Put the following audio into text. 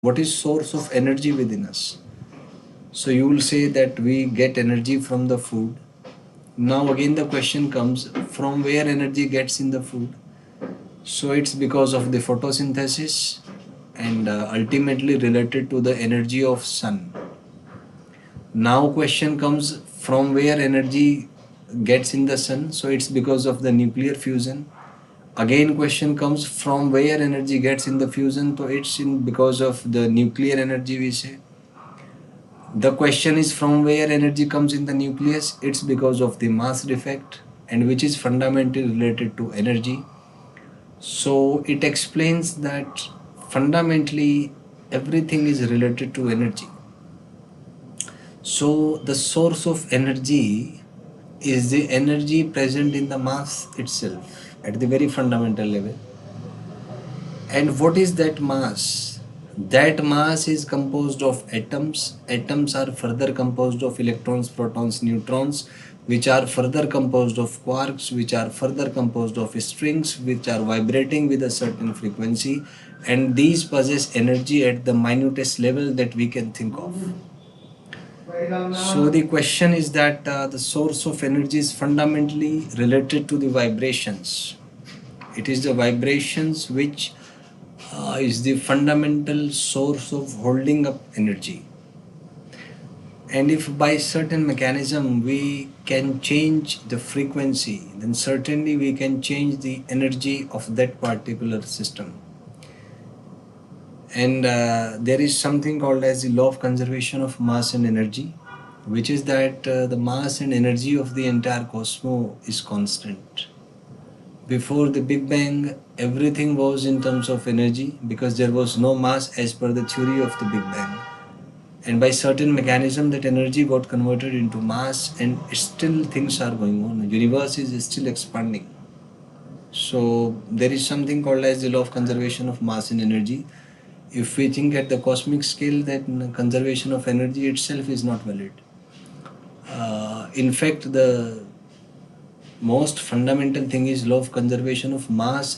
What is source of energy within us? So you will say that we get energy from the food. Now again the question comes, from where energy gets in the food? So it's because of the photosynthesis and ultimately related to the energy of sun. Now question comes, from where energy gets in the sun? So it's because of the nuclear fusion. Again question comes, from where energy gets in the fusion? So it's because of the nuclear energy, we say. The question is, from where energy comes in the nucleus? It's because of the mass defect, and which is fundamentally related to energy. So it explains that fundamentally everything is related to energy. So the source of energy is the energy present in the mass itself at the very fundamental level. And what is that mass? That mass is composed of atoms. Atoms are further composed of electrons, protons, neutrons, which are further composed of quarks, which are further composed of strings, which are vibrating with a certain frequency, and these possess energy at the minutest level that we can think of. So the question is that the source of energy is fundamentally related to the vibrations. It is the vibrations which is the fundamental source of holding up energy. And if by certain mechanism we can change the frequency, then certainly we can change the energy of that particular system. And there is something called as the law of conservation of mass and energy, which is that the mass and energy of the entire cosmos is constant. Before the Big Bang, everything was in terms of energy because there was no mass as per the theory of the Big Bang. And by certain mechanism, that energy got converted into mass, and still things are going on. The universe is still expanding. So there is something called as the law of conservation of mass and energy. If we think at the cosmic scale, that conservation of energy itself is not valid. In fact, the most fundamental thing is law of conservation of mass